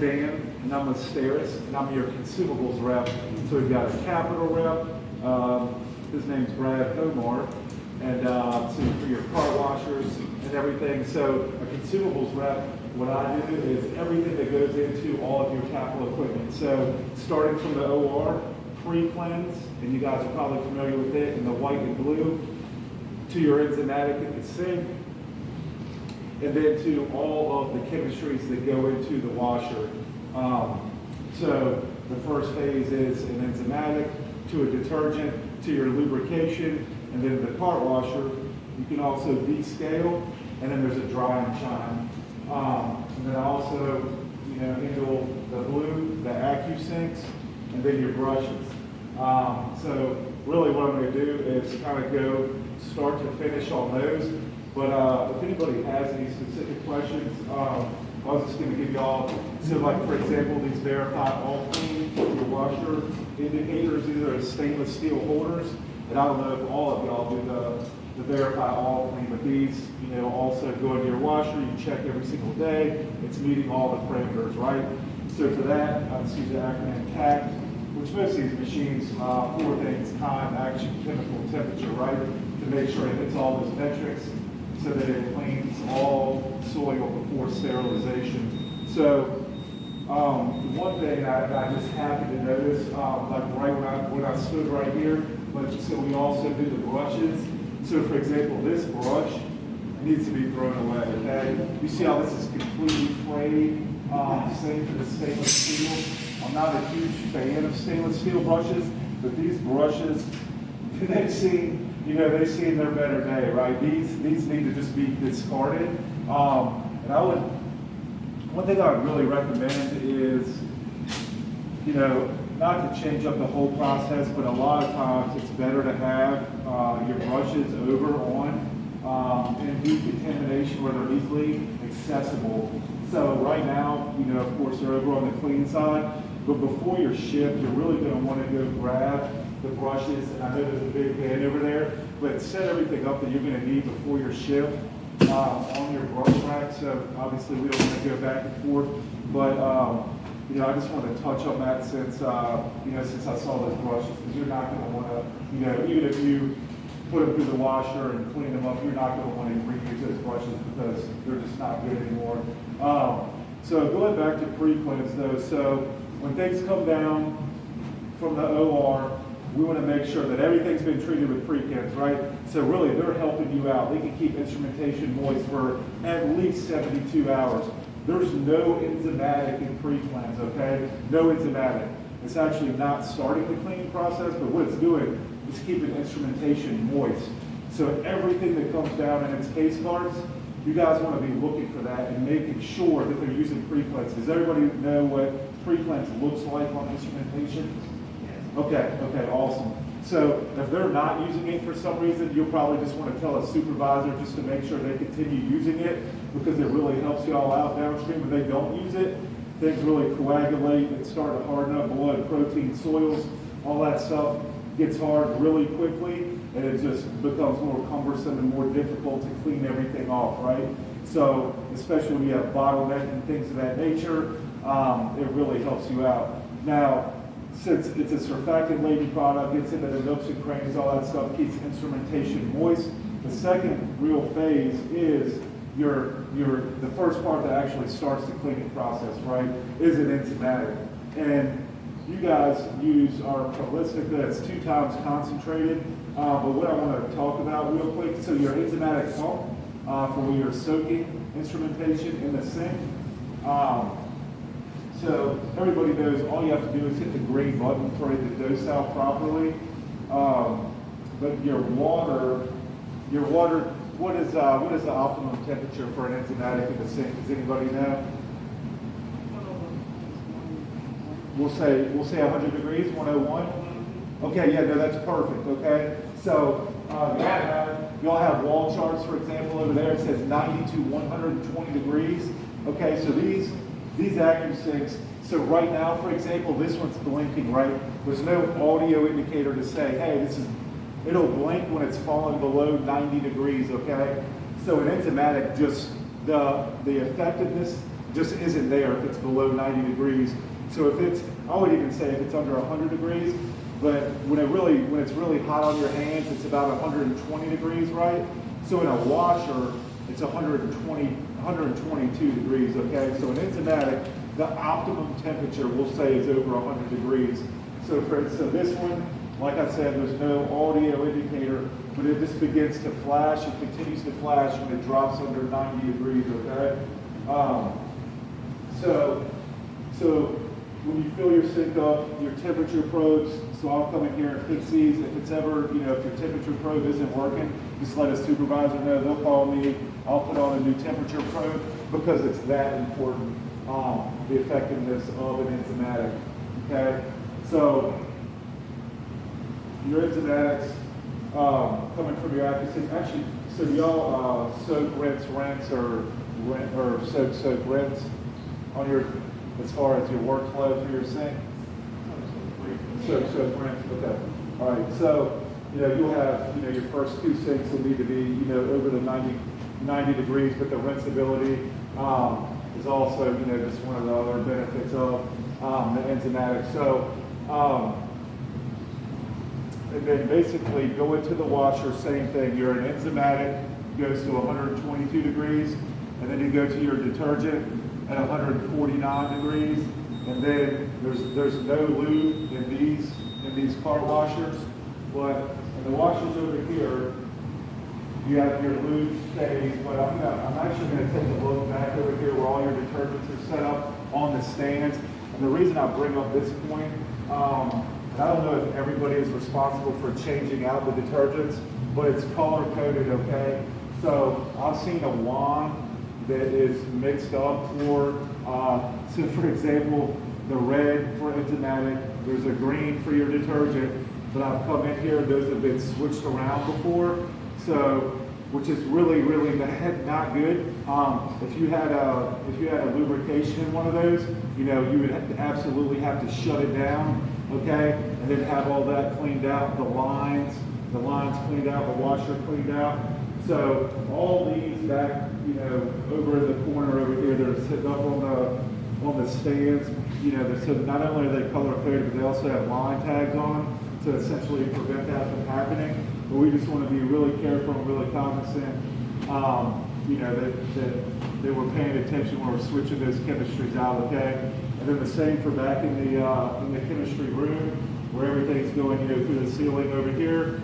Dan, and I'm with Steris, and I'm your consumables rep. So we've got a capital rep. His name's Brad Homar, and so for your car washers and everything. So a consumables rep, what I do is everything that goes into all of your capital equipment. So starting from the OR, pre-cleanse, and you guys are probably familiar with it, in the white and blue, to your enzymatic in the sink, and then to all of the chemistries that go into the washer. So the first phase is an enzymatic, to a detergent, to your lubrication, and then the part washer. You can also descale, and then there's a dry and shine. And then also, handle the blue, the AccuSinks, and then your brushes. So really what I'm going to do is kind of go start to finish on those. But if anybody has any specific questions, I was just going to give you all, so like for example, these Verify All Clean, your washer indicators, these are stainless steel holders. And I don't know if all of y'all do the Verify All Clean, but these, also go into your washer, you check every single day, it's meeting all the parameters, right? So for that, I just use the acronym CACT, which most of these machines, 4 things: time, action, chemical, temperature, right? To make sure it hits all those metrics so that it cleans all soil before sterilization. So one thing I just happened to notice, like right when I stood right here, but so we also do the brushes. So for example, this brush needs to be thrown away, okay? You see how this is completely frayed? Same for the stainless steel. I'm not a huge fan of stainless steel brushes, but these brushes, they've seen their better day, right? These need to just be discarded. And one thing I would really recommend is, not to change up the whole process, but a lot of times it's better to have your brushes over on and decontamination where they're easily accessible. So right now, of course, they're over on the clean side, but before your shift, you're really going to want to go grab the brushes, and I know there's a big bin over there, but set everything up that you're going to need before your shift on your brush rack. So obviously we don't want to go back and forth, but I just want to touch on that since since I saw those brushes, because you're not going to want to, even if you put them through the washer and clean them up, you're not going to want to reuse those brushes because they're just not good anymore. So going back to pre-cleanse though, so when things come down from the OR, we want to make sure that everything's been treated with pre-cleanse, right? So really, they're helping you out. They can keep instrumentation moist for at least 72 hours. There's no enzymatic in pre-cleanse, okay? No enzymatic. It's actually not starting the cleaning process, but what it's doing is keeping instrumentation moist. So everything that comes down in its case cards, you guys want to be looking for that and making sure that they're using pre-cleanse. Does everybody know what pre-cleanse looks like on instrumentation? Okay, awesome. So if they're not using it for some reason, you'll probably just want to tell a supervisor just to make sure they continue using it, because it really helps you all out downstream. If they don't use it, things really coagulate and start to harden up blood, protein, soils, all that stuff gets hard really quickly, and it just becomes more cumbersome and more difficult to clean everything off, right? So especially when you have bottleneck and things of that nature, it really helps you out. Now, since it's a surfactant-laden product, gets into the nooks and crannies, all that stuff, keeps instrumentation moist. The second real phase is the first part that actually starts the cleaning process, right, is an enzymatic. And you guys use our Prolific that's 2 times concentrated. But what I want to talk about real quick, so your enzymatic pump for when you're soaking instrumentation in the sink. So everybody knows all you have to do is hit the green button for it to dose out properly. But your water, what is the optimum temperature for an enzymatic in the sink? Does anybody know? We'll say 100 degrees, 101. Okay, yeah, no, that's perfect. Okay, so y'all have wall charts, for example, over there. It says 90 to 120 degrees. Okay, so these AccuSinks, so right now, for example, this one's blinking, right? There's no audio indicator to say, hey, it'll blink when it's falling below 90 degrees, okay? So an enzymatic, just the effectiveness just isn't there if it's below 90 degrees. So if it's, I would even say if it's under 100 degrees, but when it's really hot on your hands, it's about 120 degrees, right? So in a washer, it's 122 degrees, okay? So in enzymatic, the optimum temperature we'll say is over 100 degrees. So this one, like I said, there's no audio indicator, but it just begins to flash. It continues to flash when it drops under 90 degrees, okay? So when you fill your sink up, your temperature probes, so I'll come in here and fix these. If it's ever, if your temperature probe isn't working, just let a supervisor know. They'll call me. I'll put on a new temperature probe because it's that important, the effectiveness of an enzymatic, okay? So your enzymatics coming from your accuracy, actually, so y'all soak, rinse, or soak, rinse on your, as far as your workflow for your sink? Soak, rinse, okay. All right, so, you'll have, your first two sinks will need to be, over the 90 degrees, but the rinsability is also, just one of the other benefits of the enzymatic. So, and then basically go into the washer, same thing. You're an enzymatic, goes to 122 degrees, and then you go to your detergent at 149 degrees, and then there's no lube in these car washers, but in the washers over here, you have your lube stays, but I'm actually going to take a look back over here where all your detergents are set up on the stands. And the reason I bring up this point, I don't know if everybody is responsible for changing out the detergents, but it's color coded, okay? So I've seen a wand that is mixed up for, so for example, the red for enzymatic, there's a green for your detergent, but I've come in here, those have been switched around before, so, which is really, really not good. If you had a lubrication in one of those, you would absolutely have to shut it down, okay? And then have all that cleaned out, the lines cleaned out, the washer cleaned out. So all these back, over in the corner over here, they're sitting up on the stands. So not only are they color coded, but they also have line tags on them to essentially prevent that from happening. But we just want to be really careful and really cognizant, that they were paying attention when we're switching those chemistries out, okay? And then the same for back in the chemistry room, where everything's going, through the ceiling over here.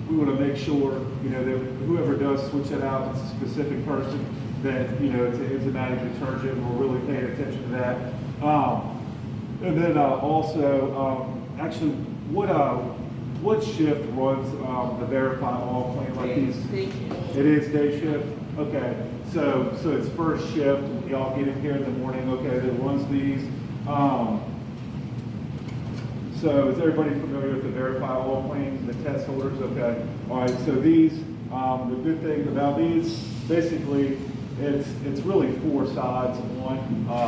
We want to make sure, that whoever does switch it out, it's a specific person that, it's an enzymatic detergent, and we're really paying attention to that. And then also, actually, what shift runs the Verify All Clean like these? Day shift. It is day shift? Okay. So it's first shift, y'all get in here in the morning, okay, that runs these. So is everybody familiar with the Verify All Clean, the test holders? Okay. All right, so these, the good thing about these, basically, it's really four sides on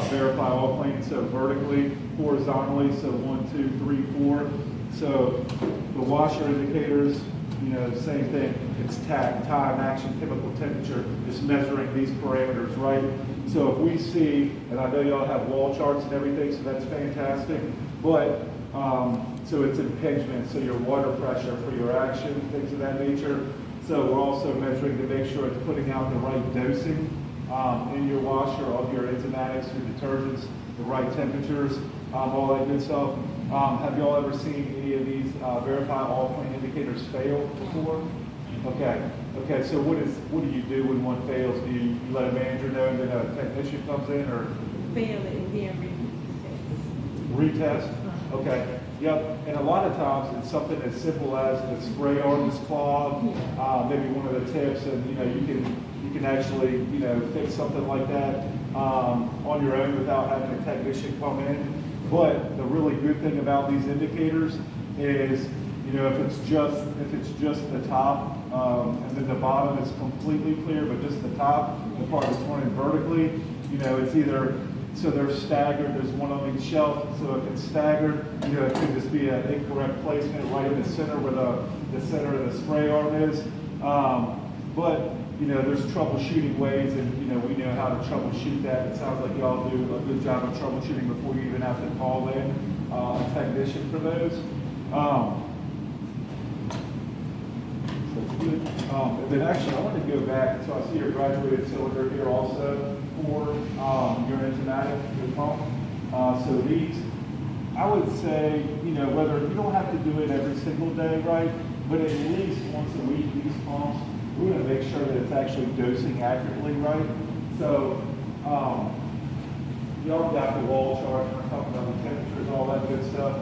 Verify All Clean. So vertically, horizontally, so 1, 2, 3, 4. So the washer indicators, same thing. It's time, action, chemical temperature, just measuring these parameters, right? So if we see, and I know y'all have wall charts and everything, so that's fantastic, but so it's impingement, so your water pressure for your action, things of that nature. So we're also measuring to make sure it's putting out the right dosing in your washer, of your enzymatics, your detergents, the right temperatures, all that good stuff. Have y'all ever seen any of these Verify All Clean indicators fail before? Okay. So what do you do when one fails? Do you let a manager know and then a technician comes in, or fail it and then retest? Okay. Yep. And a lot of times it's something as simple as the spray arm is clogged, maybe one of the tips, and you can actually fix something like that on your own without having a technician come in. But the really good thing about these indicators is, if it's just the top, and then the bottom is completely clear, but just the top, the part that's running vertically, it's either, so they're staggered. There's one on each shelf. So if it's staggered, it could just be an incorrect placement right in the center where the center of the spray arm is. But you know, there's troubleshooting ways, and, you know, we know how to troubleshoot that. It sounds like y'all do a good job of troubleshooting before you even have to call in a technician for those. So it's good. And then actually, I want to go back, so I see your graduated cylinder here also for your enzymatic, your pump. So these, I would say, you know, whether you don't have to do it every single day, right? But at least once a week, these pumps, we want to make sure that it's actually dosing accurately, right? So, y'all got the wall chart, we're talking about the temperatures, all that good stuff.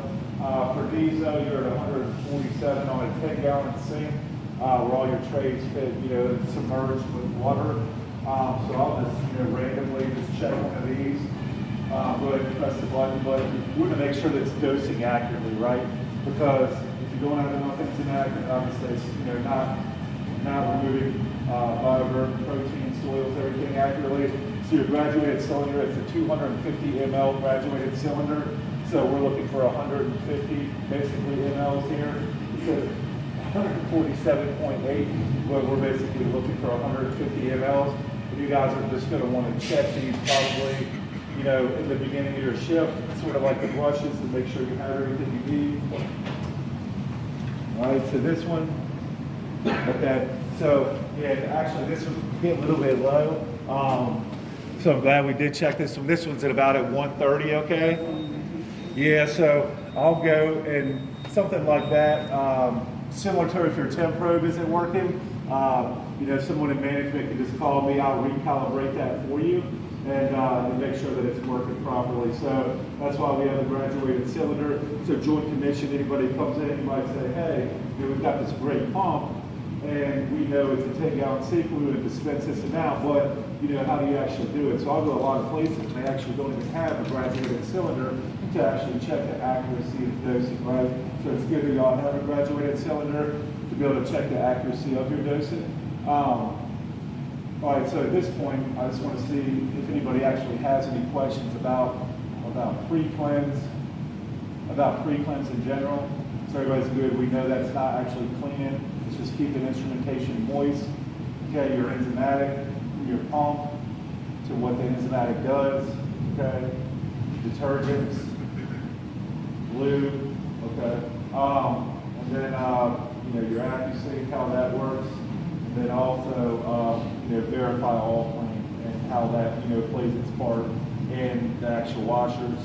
For these, though, you're at 147 on a 10-gallon sink, where all your trays fit, you know, submerged with water. So I'll just, you know, randomly just check one of these. Go ahead and press the button, but we want to make sure that it's dosing accurately, right? Because if you don't have enough enzymatic, obviously it's, you know, not removing protein, soils, everything accurately. So your graduated cylinder, it's a 250 ml graduated cylinder. So we're looking for 150 basically mLs here. It says 147.8, but we're basically looking for 150 mLs. And you guys are just going to want to check these probably, you know, in the beginning of your shift, sort of like the brushes, and make sure you have everything you need. All right, so this one, okay, so yeah, actually this one hit a little bit low. So I'm glad we did check this one. This one's at about at 130, okay? Yeah, so I'll go and something like that, similar to if your temp probe isn't working, you know, someone in management can just call me, I'll recalibrate that for you and make sure that it's working properly. So that's why we have a graduated cylinder. So joint commission, anybody comes in, you might say, hey, you know, we've got this great pump, and we know it's a 10-gallon sink, we would dispense this amount, but you know, how do you actually do it? So I'll go a lot of places, and they actually don't even have a graduated cylinder to actually check the accuracy of dosing, right? So it's good that y'all have a graduated cylinder to be able to check the accuracy of your dosing. All right, so at this point, I just want to see if anybody actually has any questions about pre-cleanse in general. So everybody's good. We know that's not actually cleaning. It's just keeping instrumentation moist. Okay, your enzymatic, your pump, to what the enzymatic does. Okay, detergents, lube. Okay, and then you know, your AccuSync, how that works. And then also, you know, verify all clean and how that, you know, plays its part in the actual washers.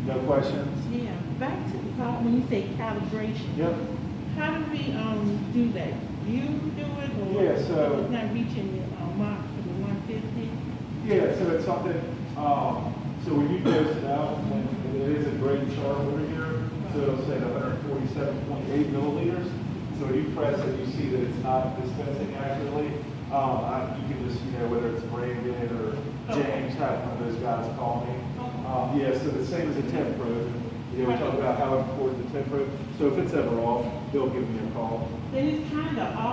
No questions? Yeah, back to when you say calibration. Yep. How do we do that? You do it, or Yeah, so it's not reaching the mark for the 150? yeah, so it's something. So when you dose it out, and it is a great chart over here. So it'll say 147.8 milliliters. So when you press it, you see that it's not dispensing accurately. You can just, you know, whether it's Brandon or James, have one of those guys call me. Yeah, so the same as a temp probe. You know, we talk about how important the temp probe. So if it's ever off, they'll give me a call. Then it's kind of off.